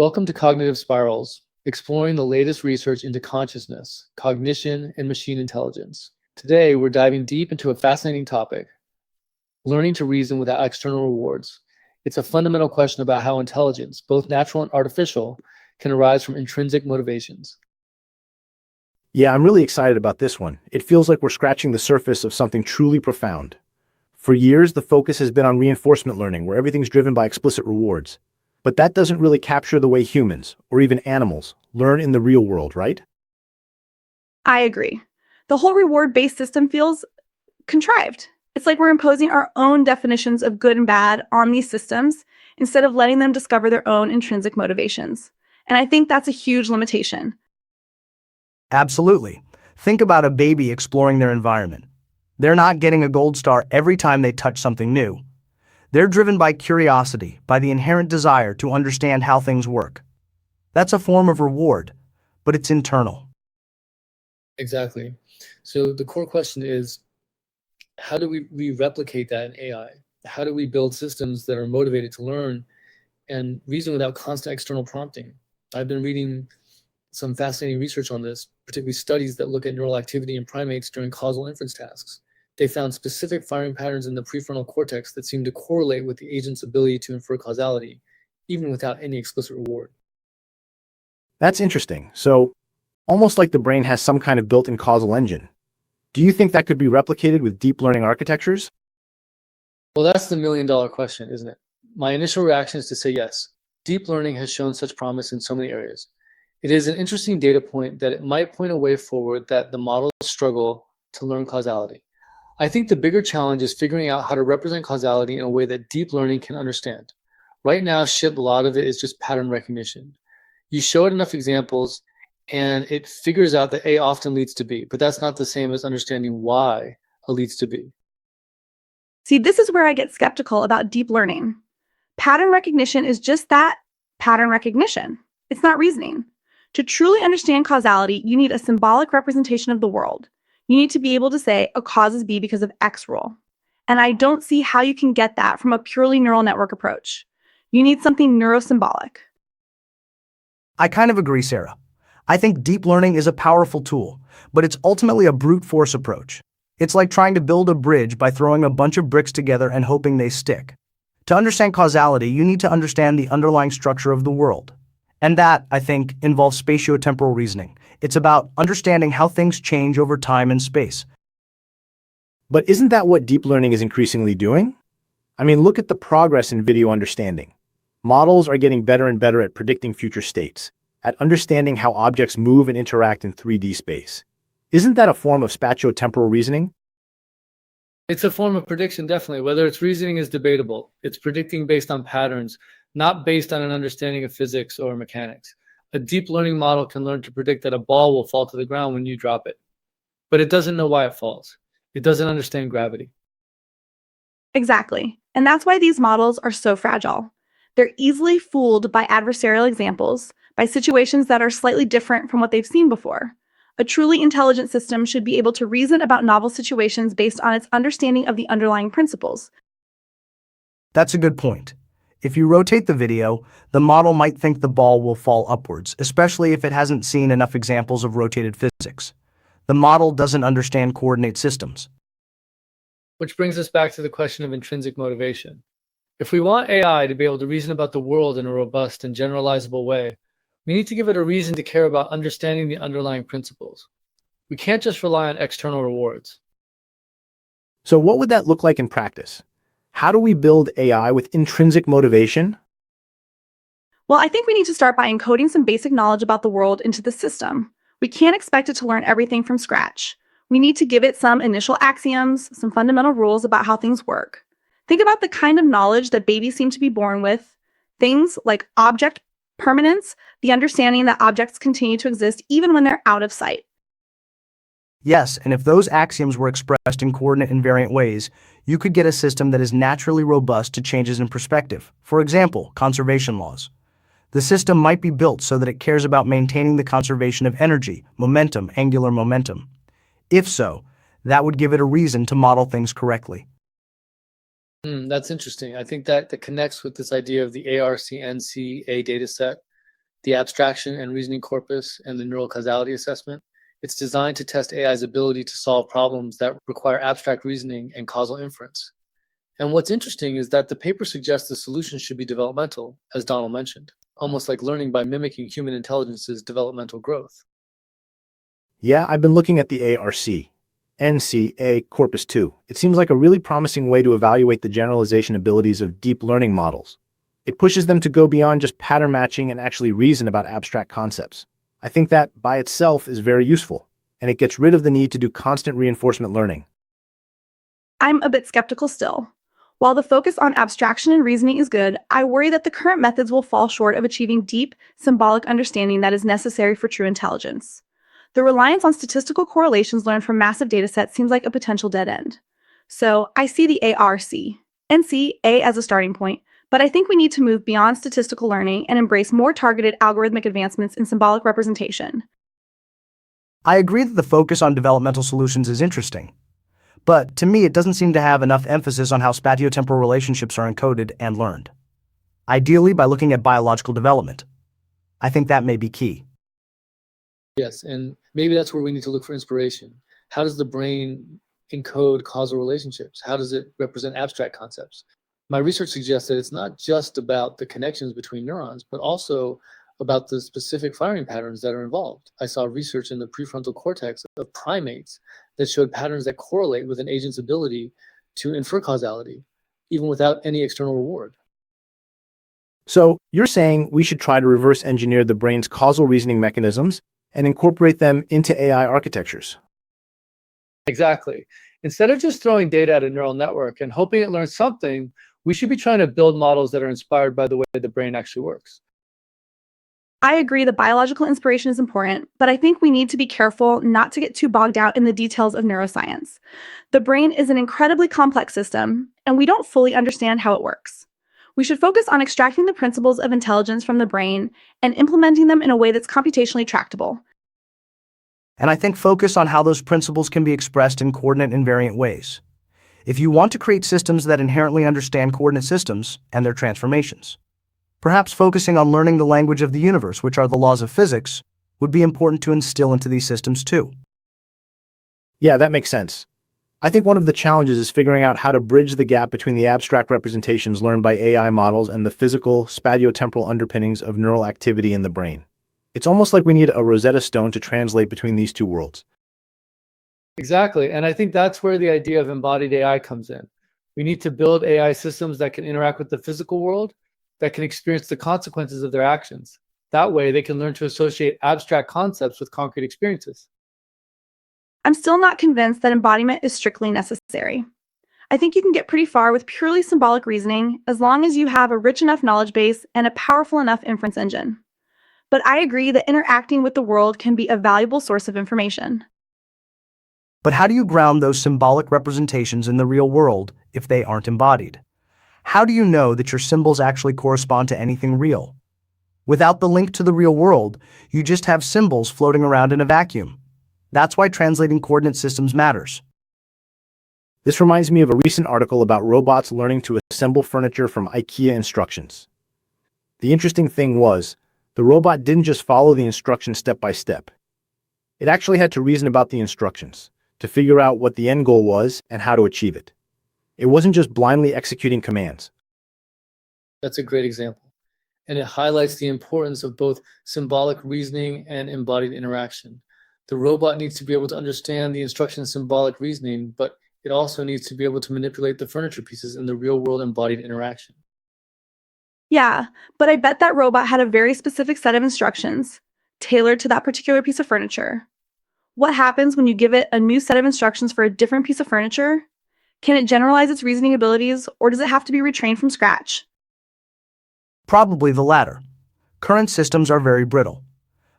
Welcome to Cognitive Spirals, exploring the latest research into consciousness, cognition, and machine intelligence. Today, we're diving deep into a fascinating topic, learning to reason without external rewards. It's a fundamental question about how intelligence, both natural and artificial, can arise from intrinsic motivations. Yeah, I'm really excited about this one. It feels like we're scratching the surface of something truly profound. For years, the focus has been on reinforcement learning, where everything's driven by explicit rewards. But that doesn't really capture the way humans, or even animals, learn in the real world, right? I agree. The whole reward-based system feels contrived. It's like we're imposing our own definitions of good and bad on these systems instead of letting them discover their own intrinsic motivations. And I think that's a huge limitation. Absolutely. Think about a baby exploring their environment. They're not getting a gold star every time they touch something new. They're driven by curiosity, by the inherent desire to understand how things work. That's a form of reward, but it's internal. Exactly. So the core question is, how do we replicate that in AI? How do we build systems that are motivated to learn and reason without constant external prompting? I've been reading some fascinating research on this, particularly studies that look at neural activity in primates during causal inference tasks. They found specific firing patterns in the prefrontal cortex that seem to correlate with the agent's ability to infer causality, even without any explicit reward. That's interesting. So, almost like the brain has some kind of built-in causal engine. Do you think that could be replicated with deep learning architectures? Well, that's the million-dollar question, isn't it? My initial reaction is to say yes. Deep learning has shown such promise in so many areas. It is an interesting data point that it might point a way forward that the models struggle to learn causality. I think the bigger challenge is figuring out how to represent causality in a way that deep learning can understand. Right now, a lot of it is just pattern recognition. You show it enough examples, and it figures out that A often leads to B, but that's not the same as understanding why A leads to B. See, this is where I get skeptical about deep learning. Pattern recognition is just that, pattern recognition. It's not reasoning. To truly understand causality, you need a symbolic representation of the world. You need to be able to say a cause is B because of X rule. And I don't see how you can get that from a purely neural network approach. You need something neuro-symbolic. I kind of agree, Sarah. I think deep learning is a powerful tool, but it's ultimately a brute force approach. It's like trying to build a bridge by throwing a bunch of bricks together and hoping they stick. To understand causality, you need to understand the underlying structure of the world. And that, I think, involves spatiotemporal reasoning. It's about understanding how things change over time and space. But isn't that what deep learning is increasingly doing? I mean, look at the progress in video understanding. Models are getting better and better at predicting future states, at understanding how objects move and interact in 3D space. Isn't that a form of spatiotemporal reasoning? It's a form of prediction, definitely. Whether it's reasoning is debatable. It's predicting based on patterns, not based on an understanding of physics or mechanics. A deep learning model can learn to predict that a ball will fall to the ground when you drop it. But it doesn't know why it falls. It doesn't understand gravity. Exactly. And that's why these models are so fragile. They're easily fooled by adversarial examples, by situations that are slightly different from what they've seen before. A truly intelligent system should be able to reason about novel situations based on its understanding of the underlying principles. That's a good point. If you rotate the video, the model might think the ball will fall upwards, especially if it hasn't seen enough examples of rotated physics. The model doesn't understand coordinate systems. Which brings us back to the question of intrinsic motivation. If we want AI to be able to reason about the world in a robust and generalizable way, we need to give it a reason to care about understanding the underlying principles. We can't just rely on external rewards. So what would that look like in practice? How do we build AI with intrinsic motivation? Well, I think we need to start by encoding some basic knowledge about the world into the system. We can't expect it to learn everything from scratch. We need to give it some initial axioms, some fundamental rules about how things work. Think about the kind of knowledge that babies seem to be born with. Things like object permanence, the understanding that objects continue to exist even when they're out of sight. Yes, and if those axioms were expressed in coordinate invariant ways, you could get a system that is naturally robust to changes in perspective. For example, conservation laws. The system might be built so that it cares about maintaining the conservation of energy, momentum, angular momentum. If so, that would give it a reason to model things correctly. That's interesting. I think that connects with this idea of the ARC-NCA dataset, the abstraction and reasoning corpus, and the neural causality assessment. It's designed to test AI's ability to solve problems that require abstract reasoning and causal inference. And what's interesting is that the paper suggests the solution should be developmental, as Donald mentioned, almost like learning by mimicking human intelligence's developmental growth. Yeah, I've been looking at the ARC-NCA corpus too. It seems like a really promising way to evaluate the generalization abilities of deep learning models. It pushes them to go beyond just pattern matching and actually reason about abstract concepts. I think that, by itself, is very useful, and it gets rid of the need to do constant reinforcement learning. I'm a bit skeptical still. While the focus on abstraction and reasoning is good, I worry that the current methods will fall short of achieving deep, symbolic understanding that is necessary for true intelligence. The reliance on statistical correlations learned from massive datasets seems like a potential dead end. So I see the ARC-NCA as a starting point, but I think we need to move beyond statistical learning and embrace more targeted algorithmic advancements in symbolic representation. I agree that the focus on developmental solutions is interesting, but to me it doesn't seem to have enough emphasis on how spatiotemporal relationships are encoded and learned. Ideally by looking at biological development. I think that may be key. Yes, and maybe that's where we need to look for inspiration. How does the brain encode causal relationships? How does it represent abstract concepts? My research suggests that it's not just about the connections between neurons, but also about the specific firing patterns that are involved. I saw research in the prefrontal cortex of primates that showed patterns that correlate with an agent's ability to infer causality, even without any external reward. So, you're saying we should try to reverse engineer the brain's causal reasoning mechanisms and incorporate them into AI architectures. Exactly. Instead of just throwing data at a neural network and hoping it learns something, we should be trying to build models that are inspired by the way the brain actually works. I agree that biological inspiration is important, but I think we need to be careful not to get too bogged down in the details of neuroscience. The brain is an incredibly complex system, and we don't fully understand how it works. We should focus on extracting the principles of intelligence from the brain and implementing them in a way that's computationally tractable. And I think focus on how those principles can be expressed in coordinate invariant ways. If you want to create systems that inherently understand coordinate systems and their transformations, perhaps focusing on learning the language of the universe, which are the laws of physics, would be important to instill into these systems too. Yeah, that makes sense. I think one of the challenges is figuring out how to bridge the gap between the abstract representations learned by AI models and the physical, spatiotemporal underpinnings of neural activity in the brain. It's almost like we need a Rosetta Stone to translate between these two worlds. Exactly. And I think that's where the idea of embodied AI comes in. We need to build AI systems that can interact with the physical world, that can experience the consequences of their actions. That way, they can learn to associate abstract concepts with concrete experiences. I'm still not convinced that embodiment is strictly necessary. I think you can get pretty far with purely symbolic reasoning as long as you have a rich enough knowledge base and a powerful enough inference engine. But I agree that interacting with the world can be a valuable source of information. But how do you ground those symbolic representations in the real world if they aren't embodied? How do you know that your symbols actually correspond to anything real? Without the link to the real world, you just have symbols floating around in a vacuum. That's why translating coordinate systems matters. This reminds me of a recent article about robots learning to assemble furniture from IKEA instructions. The interesting thing was, the robot didn't just follow the instructions step by step. It actually had to reason about the instructions, to figure out what the end goal was and how to achieve it. It wasn't just blindly executing commands. That's a great example. And it highlights the importance of both symbolic reasoning and embodied interaction. The robot needs to be able to understand the instruction symbolic reasoning, but it also needs to be able to manipulate the furniture pieces in the real-world embodied interaction. Yeah, but I bet that robot had a very specific set of instructions, tailored to that particular piece of furniture. What happens when you give it a new set of instructions for a different piece of furniture? Can it generalize its reasoning abilities, or does it have to be retrained from scratch? Probably the latter. Current systems are very brittle.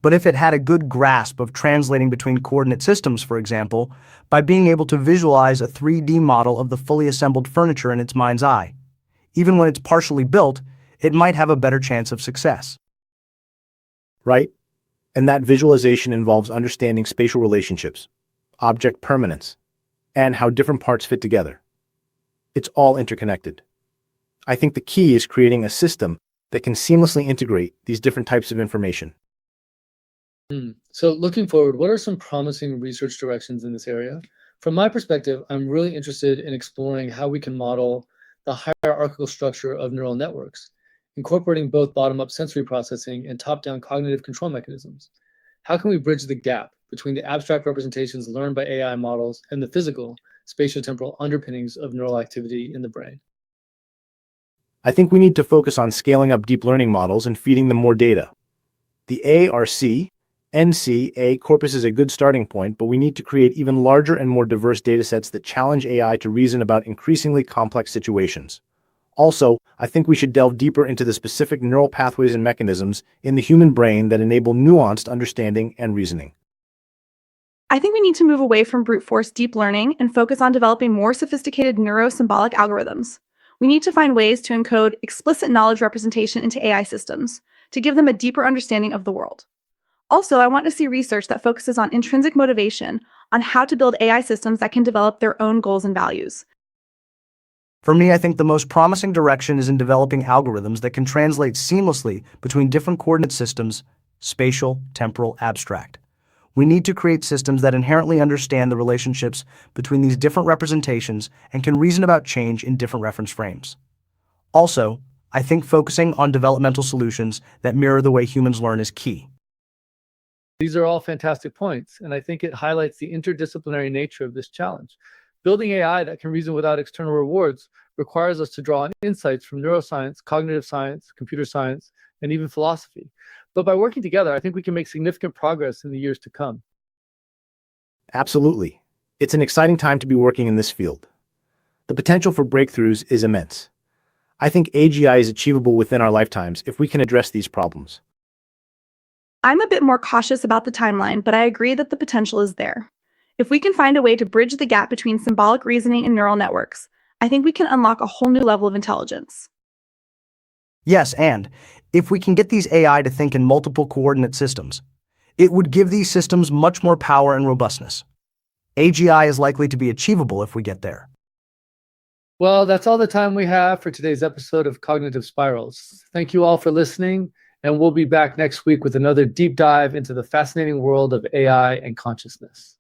But if it had a good grasp of translating between coordinate systems, for example, by being able to visualize a 3D model of the fully assembled furniture in its mind's eye, even when it's partially built, it might have a better chance of success. Right? And that visualization involves understanding spatial relationships, object permanence, and how different parts fit together. It's all interconnected. I think the key is creating a system that can seamlessly integrate these different types of information. So looking forward, what are some promising research directions in this area? From my perspective, I'm really interested in exploring how we can model the hierarchical structure of neural networks, incorporating both bottom-up sensory processing and top-down cognitive control mechanisms. How can we bridge the gap between the abstract representations learned by AI models and the physical, spatiotemporal underpinnings of neural activity in the brain? I think we need to focus on scaling up deep learning models and feeding them more data. The ARC-NCA corpus is a good starting point, but we need to create even larger and more diverse datasets that challenge AI to reason about increasingly complex situations. Also, I think we should delve deeper into the specific neural pathways and mechanisms in the human brain that enable nuanced understanding and reasoning. I think we need to move away from brute force deep learning and focus on developing more sophisticated neuro-symbolic algorithms. We need to find ways to encode explicit knowledge representation into AI systems to give them a deeper understanding of the world. Also, I want to see research that focuses on intrinsic motivation, on how to build AI systems that can develop their own goals and values. For me, I think the most promising direction is in developing algorithms that can translate seamlessly between different coordinate systems, spatial, temporal, abstract. We need to create systems that inherently understand the relationships between these different representations and can reason about change in different reference frames. Also, I think focusing on developmental solutions that mirror the way humans learn is key. These are all fantastic points, and I think it highlights the interdisciplinary nature of this challenge. Building AI that can reason without external rewards requires us to draw on insights from neuroscience, cognitive science, computer science, and even philosophy. But by working together, I think we can make significant progress in the years to come. Absolutely. It's an exciting time to be working in this field. The potential for breakthroughs is immense. I think AGI is achievable within our lifetimes if we can address these problems. I'm a bit more cautious about the timeline, but I agree that the potential is there. If we can find a way to bridge the gap between symbolic reasoning and neural networks, I think we can unlock a whole new level of intelligence. Yes, and if we can get these AI to think in multiple coordinate systems, it would give these systems much more power and robustness. AGI is likely to be achievable if we get there. Well, that's all the time we have for today's episode of Cognitive Spirals. Thank you all for listening, and we'll be back next week with another deep dive into the fascinating world of AI and consciousness.